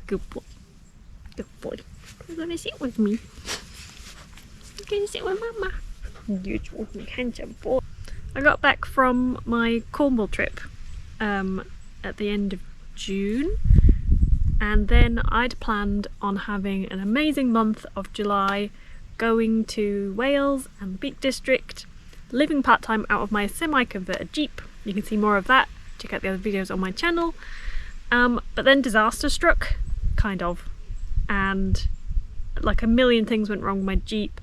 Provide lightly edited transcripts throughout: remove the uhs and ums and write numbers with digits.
Good boy. Good boy. You're gonna sit with me. You're gonna sit with Mama. You're a handsome boy. I got back from my Cornwall trip at the end of June, and then I'd planned on having an amazing month of July, going to Wales and the Peak District, living part-time out of my semi-converted Jeep. You can see more of that, check out the other videos on my channel. But then disaster struck, kind of, and like a million things went wrong with my Jeep.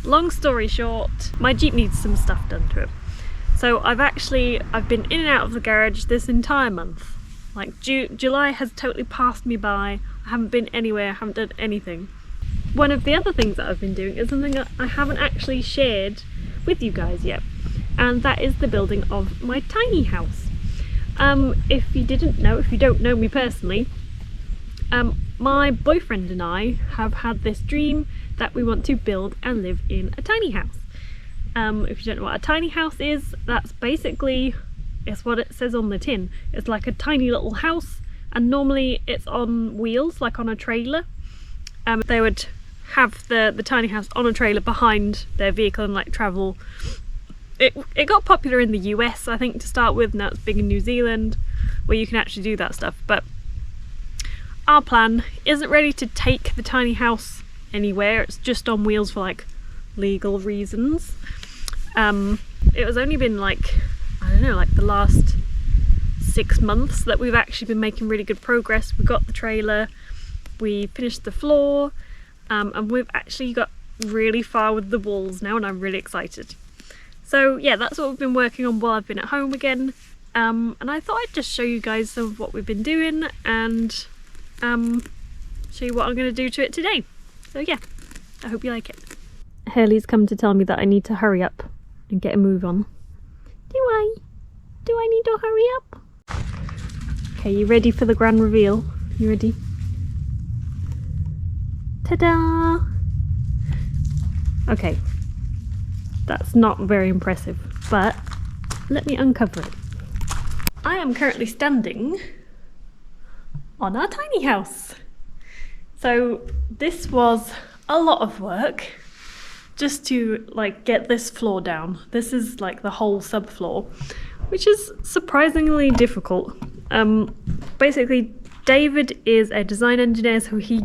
Long story short, my Jeep needs some stuff done to it. So I've been in and out of the garage this entire month. Like July has totally passed me by. I haven't been anywhere, I haven't done anything. One of the other things that I've been doing is something that I haven't actually shared with you guys yet, and that is the building of my tiny house. If you don't know me personally, my boyfriend and I have had this dream that we want to build and live in a tiny house. If you don't know what a tiny house is, that's basically, it's what it says on the tin. It's like a tiny little house, and normally it's on wheels, like on a trailer. They would have the tiny house on a trailer behind their vehicle and like travel. It got popular in the US, I think, to start with. Now it's big in New Zealand, where you can actually do that stuff. But our plan isn't ready to take the tiny house anywhere. It's just on wheels for like legal reasons. It was only been like, I don't know, like the last 6 months that we've actually been making really good progress. We got the trailer, we finished the floor, and we've actually got really far with the walls now, and I'm really excited. So yeah, that's what we've been working on while I've been at home again. And I thought I'd just show you guys some of what we've been doing and show you what I'm going to do to it today. So yeah, I hope you like it. Hurley's come to tell me that I need to hurry up and get a move on. Do I need to hurry up? Okay, you ready for the grand reveal? You ready? Ta-da! Okay, that's not very impressive, but let me uncover it. I am currently standing on our tiny house. So this was a lot of work just to like get this floor down. This is like the whole subfloor, which is surprisingly difficult. Basically, David is a design engineer, so he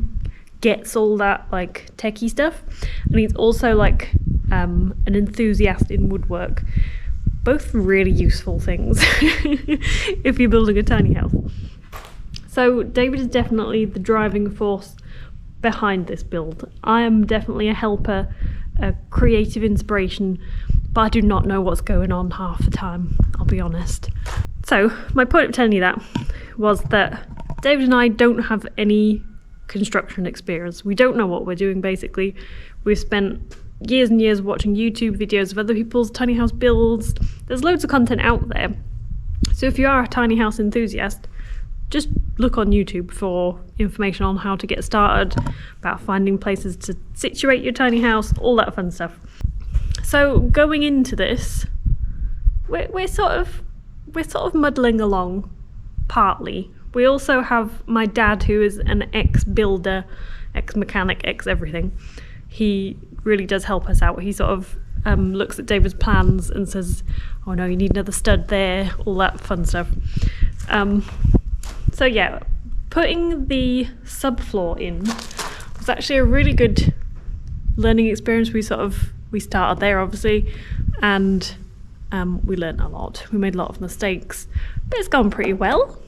gets all that like techie stuff, and he's also like an enthusiast in woodwork. Both really useful things if you're building a tiny house. So David is definitely the driving force behind this build. I am definitely a helper, a creative inspiration, but I do not know what's going on half the time, I'll be honest. So my point of telling you that was that David and I don't have any construction experience. We don't know what we're doing, basically. We've spent years and years watching YouTube videos of other people's tiny house builds. There's loads of content out there. So if you are a tiny house enthusiast, just look on YouTube for information on how to get started, about finding places to situate your tiny house, all that fun stuff. So going into this, we're sort of muddling along, partly. We also have my dad, who is an ex-builder, ex-mechanic, ex-everything. He really does help us out. He sort of looks at David's plans and says, oh no, you need another stud there, all that fun stuff. So yeah, putting the subfloor in was actually a really good learning experience. We started there, obviously, and we learned a lot. We made a lot of mistakes, but it's gone pretty well.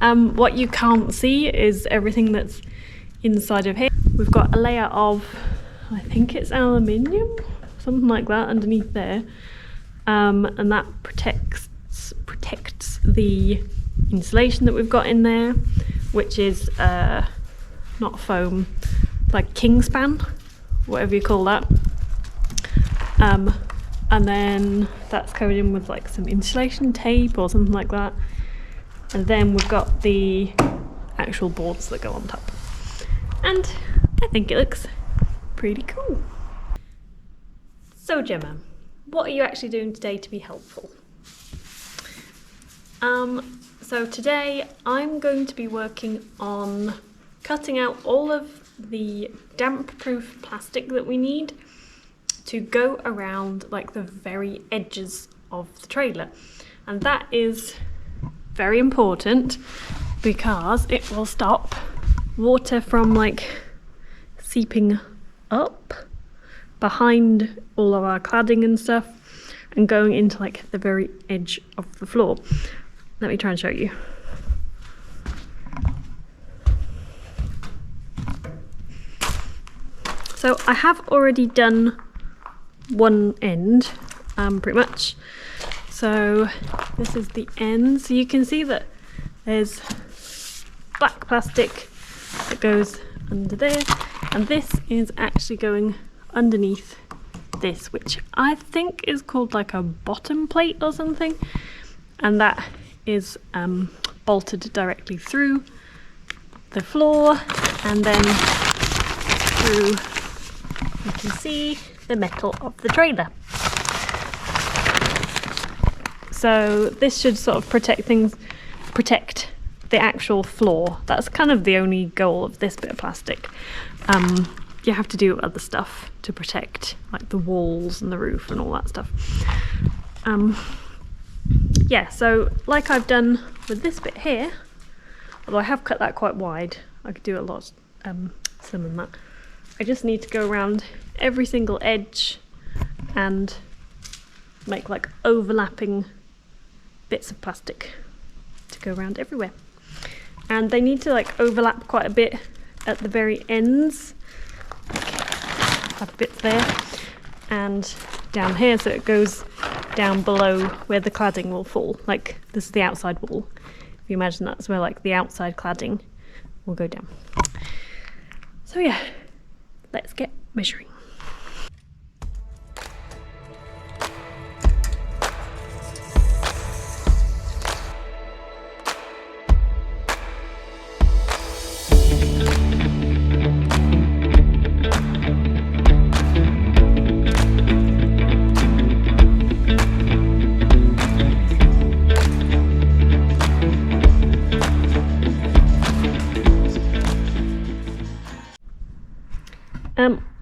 What you can't see is everything that's inside of here. We've got a layer of, I think it's aluminium, something like that, underneath there, and that protects the insulation that we've got in there, which is not foam, like kingspan, whatever you call that. And then that's covered in with like some insulation tape or something like that. And then we've got the actual boards that go on top. And I think it looks pretty cool. So Gemma, what are you actually doing today to be helpful? So today I'm going to be working on cutting out all of the damp-proof plastic that we need to go around like the very edges of the trailer. And that is very important because it will stop water from like seeping up behind all of our cladding and stuff and going into like the very edge of the floor. Let me try and show you. So I have already done one end, pretty much. So this is the end. So you can see that there's black plastic that goes under there, and this is actually going underneath this, which I think is called like a bottom plate or something, and that is bolted directly through the floor and then through, you can see, the metal of the trailer. So this should sort of protect the actual floor. That's kind of the only goal of this bit of plastic. You have to do other stuff to protect like the walls and the roof and all that stuff. Yeah, so like I've done with this bit here, although I have cut that quite wide, I could do a lot slimmer than that. I just need to go around every single edge and make like overlapping bits of plastic to go around everywhere. And they need to like overlap quite a bit at the very ends, like a bit there and down here, so it goes down below where the cladding will fall. Like this is the outside wall. If you imagine that's where like the outside cladding will go down. So yeah, let's get measuring.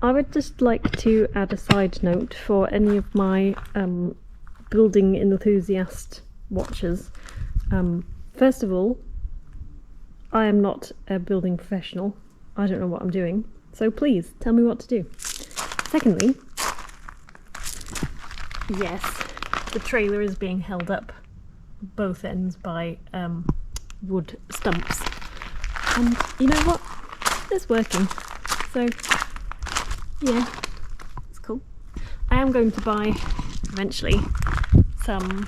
I would just like to add a side note for any of my building enthusiast watchers. First of all, I am not a building professional. I don't know what I'm doing, so please tell me what to do. Secondly, yes, the trailer is being held up both ends by wood stumps, and you know what? It's working. So yeah, it's cool. I am going to buy eventually some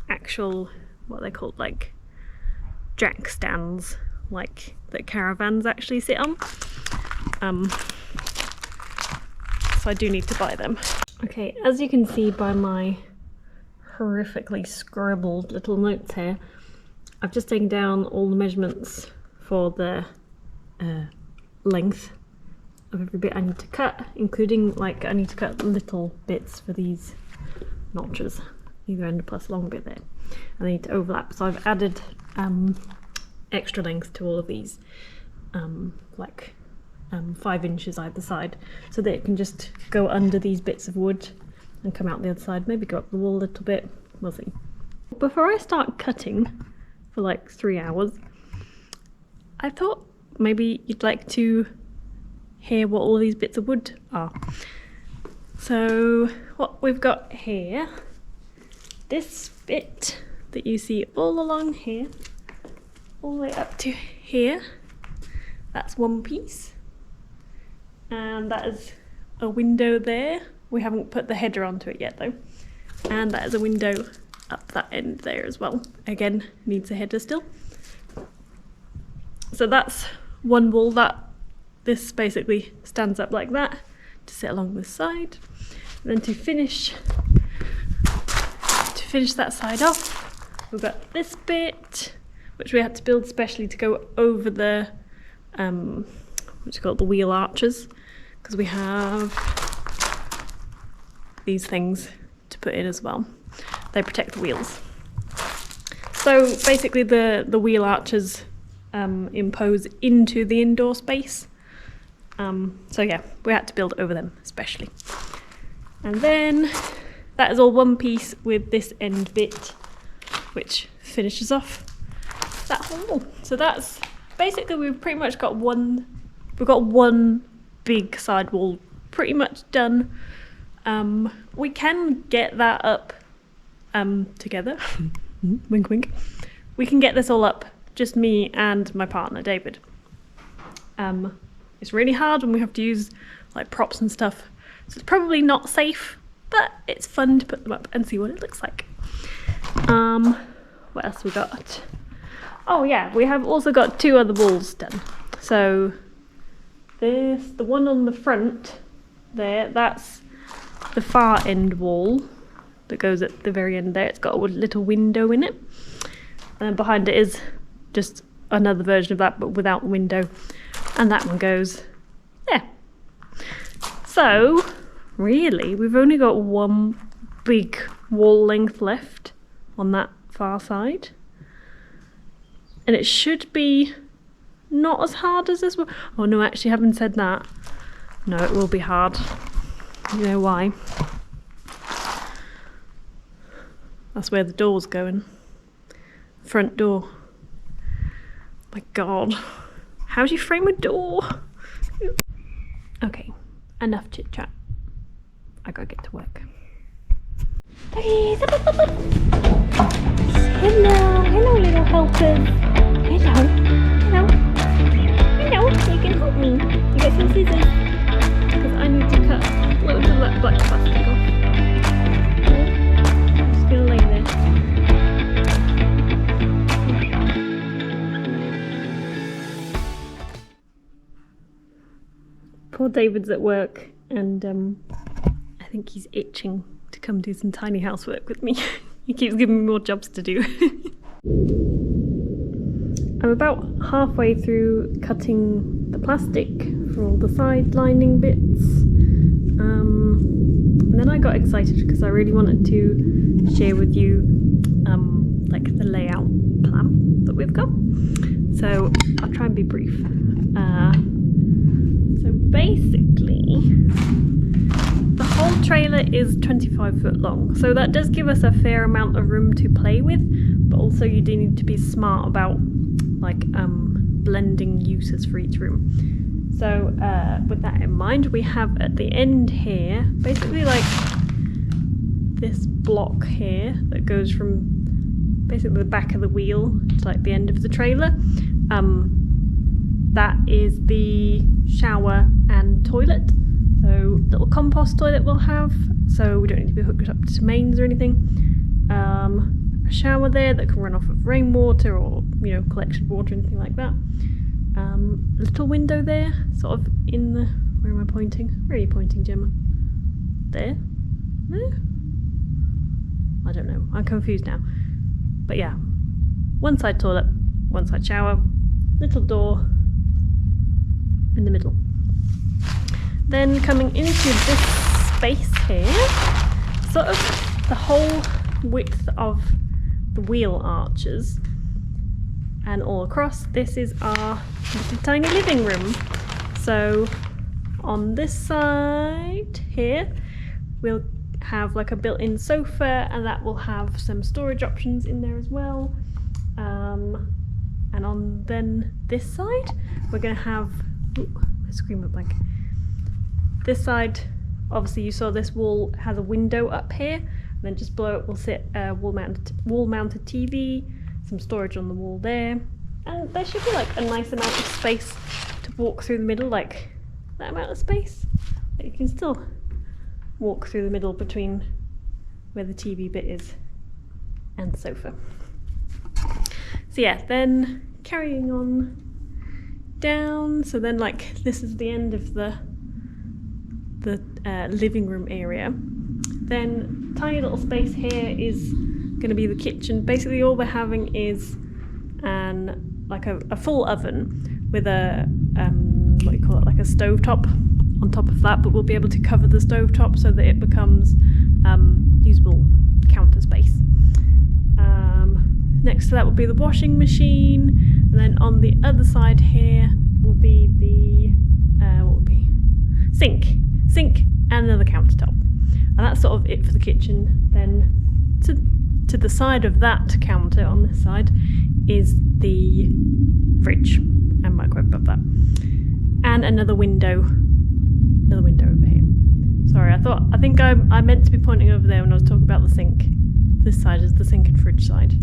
actual, what they call like jack stands, like that caravans actually sit on. So I do need to buy them. Okay, as you can see by my horrifically scribbled little notes here, I've just taken down all the measurements for the length of every bit I need to cut, including like I need to cut little bits for these notches, either end plus a long bit there, and they need to overlap. So I've added extra length to all of these, like 5 inches either side, so that it can just go under these bits of wood and come out the other side, maybe go up the wall a little bit, we'll see. Before I start cutting for like 3 hours, I thought maybe you'd like to hear what all these bits of wood are. So what we've got here, this bit that you see all along here, all the way up to here, that's one piece, and that is a window there. We haven't put the header onto it yet though, and that is a window up that end there as well. Again, needs a header still. So that's one wall that this basically stands up like that to sit along this side. And then to finish that side off, we've got this bit, which we had to build specially to go over the what's it called, the wheel arches, because we have these things to put in as well. They protect the wheels. So basically the wheel arches impose into the indoor space. So yeah, we had to build over them especially. And then that is all one piece with this end bit, which finishes off that whole wall. So that's basically, we've pretty much got one big side wall pretty much done. We can get that up together. Wink wink. We can get this all up, just me and my partner David. It's really hard when we have to use like props and stuff, so it's probably not safe, but it's fun to put them up and see what it looks like. What else we got? Oh yeah, we have also got 2 other walls done. So the one on the front there, that's the far end wall that goes at the very end there. It's got a little window in it, and then behind it is just another version of that but without the window, and that one goes there. So really we've only got one big wall length left on that far side, and it should be not as hard as this one. Oh no, actually, having said that, no, it will be hard. You know why? That's where the door's going. Front door. My God. How do you frame a door? Okay, enough chit chat. I gotta get to work. Hello, hello little helpers. Hello, hello, hello, you can help me. You got some scissors? Because I need to cut loads of that black plastic off. I'm just gonna lay there. Poor David's at work, and I think he's itching to come do some tiny housework with me. He keeps giving me more jobs to do. I'm about halfway through cutting the plastic for all the side lining bits. And then I got excited because I really wanted to share with you like the layout plan that we've got. So I'll try and be brief. So basically, the whole trailer is 25 foot long, so that does give us a fair amount of room to play with, but also you do need to be smart about like blending uses for each room. So with that in mind, we have at the end here basically like this block here that goes from basically the back of the wheel to like the end of the trailer. That is the shower and toilet. So little compost toilet we'll have, so we don't need to be hooked up to mains or anything. A shower there that can run off of rainwater or, you know, collection water, anything like that. Little window there, sort of in the, where am I pointing? Where are you pointing, Gemma? There? There? I don't know, I'm confused now. But yeah, one side toilet, one side shower, little door in the middle. Then coming into this space here, sort of the whole width of the wheel arches and all across, this is our little tiny living room. So on this side here, we'll have like a built-in sofa, and that will have some storage options in there as well. And on then this side, we're going to have, my screen went blank. This side, obviously you saw this wall has a window up here, and then just below it will sit a wall-mounted TV, some storage on the wall there, and there should be like a nice amount of space to walk through the middle, like that amount of space. But you can still walk through the middle between where the TV bit is and the sofa. So yeah, then carrying on down, so then like this is the end of the living room area. Then tiny little space here is going to be the kitchen. Basically all we're having is a full oven with a what do you call it, like a stovetop on top of that, but we'll be able to cover the stovetop so that it becomes usable counter space. Next to that will be the washing machine, and then on the other side here will be the what will be sink and another countertop, and that's sort of it for the kitchen. Then to the side of that counter on this side is the fridge and microwave above that, and another window over here. Sorry, I think I meant to be pointing over there when I was talking about the sink. This side is the sink and fridge side.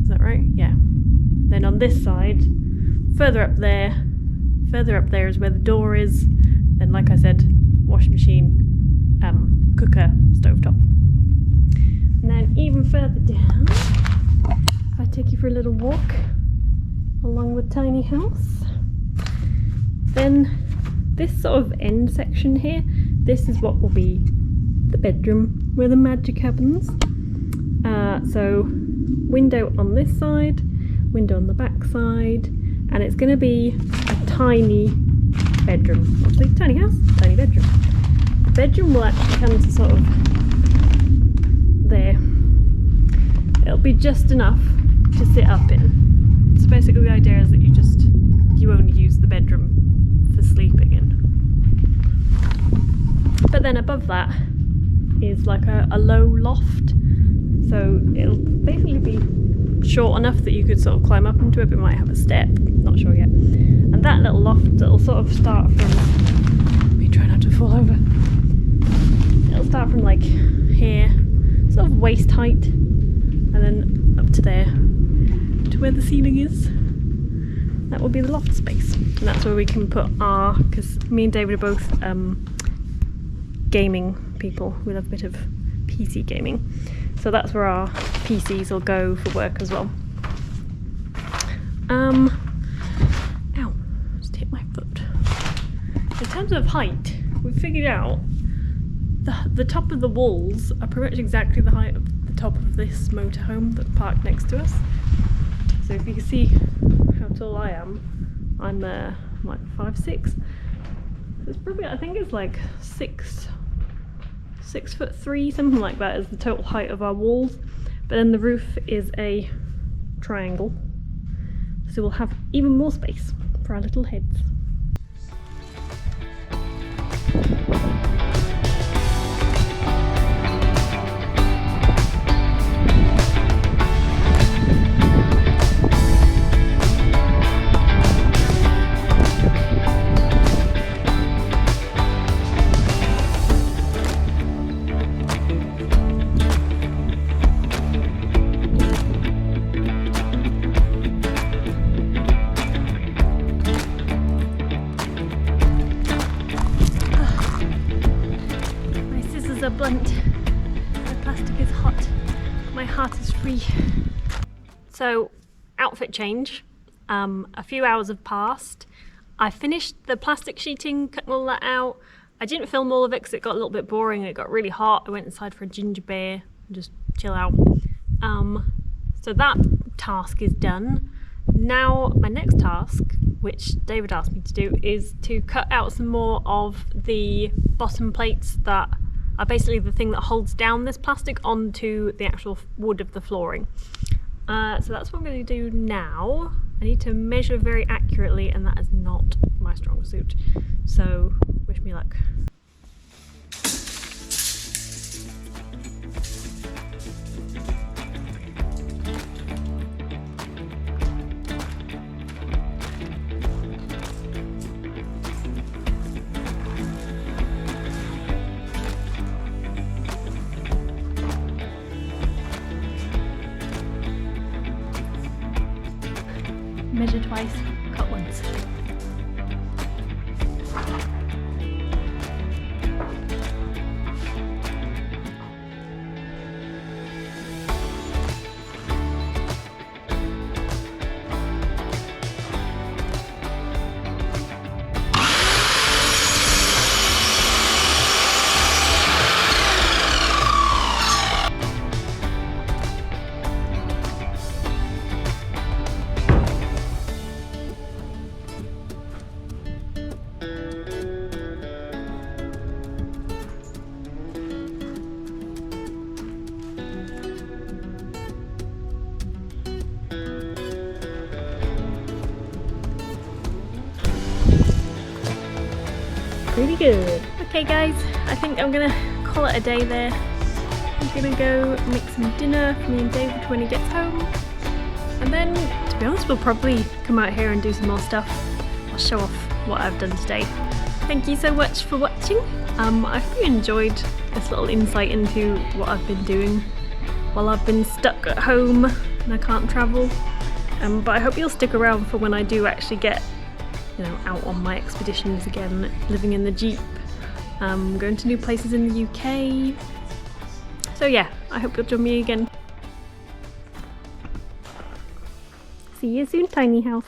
Is that right? Yeah. Then on this side, further up there is where the door is. Then, like I said, washing machine, cooker, stovetop. And then even further down, if I take you for a little walk along the tiny house, then this sort of end section here, this is what will be the bedroom where the magic happens. So window on this side, window on the back side, and it's going to be a tiny bedroom. Obviously, tiny house, tiny bedroom. The bedroom will actually come to sort of there. It'll be just enough to sit up in. So basically the idea is that you only use the bedroom for sleeping in. But then above that is like a low loft. So it'll basically be short enough that you could sort of climb up into it, but it might have a step, not sure yet. And that little loft, it'll sort of start from, let me try not to fall over. It'll start from like here, sort of waist height, and then up to there, to where the ceiling is. That will be the loft space. And that's where we can put because me and David are both gaming people. We love a bit of PC gaming. So that's where our PCs will go for work as well. Ow, just hit my foot. In terms of height, we figured out the top of the walls are pretty much exactly the height of the top of this motorhome that's parked next to us. So if you can see how tall I am, I'm like 5'6". It's probably, I think it's like 6'3", something like that is the total height of our walls. But then the roof is a triangle, so we'll have even more space for our little heads. Blunt. The plastic is hot. My heart is free. So, outfit change. A few hours have passed. I finished the plastic sheeting, cutting all that out. I didn't film all of it because it got a little bit boring. It got really hot. I went inside for a ginger beer and just chill out. So that task is done. Now my next task, which David asked me to do, is to cut out some more of the bottom plates that are basically the thing that holds down this plastic onto the actual wood of the flooring. So that's what I'm going to do now. I need to measure very accurately, and that is not my strong suit. So wish me luck. Measure twice, cut once. pretty good. Okay guys, I think I'm gonna call it a day there. I'm gonna go make some dinner for me and David when he gets home. And then, to be honest, we'll probably come out here and do some more stuff. I'll show off what I've done today. Thank you so much for watching. I hope you enjoyed this little insight into what I've been doing while I've been stuck at home and I can't travel. But I hope you'll stick around for when I do actually get, you know, out on my expeditions again, living in the Jeep, going to new places in the UK. So yeah, I hope you'll join me again. See you soon, tiny house.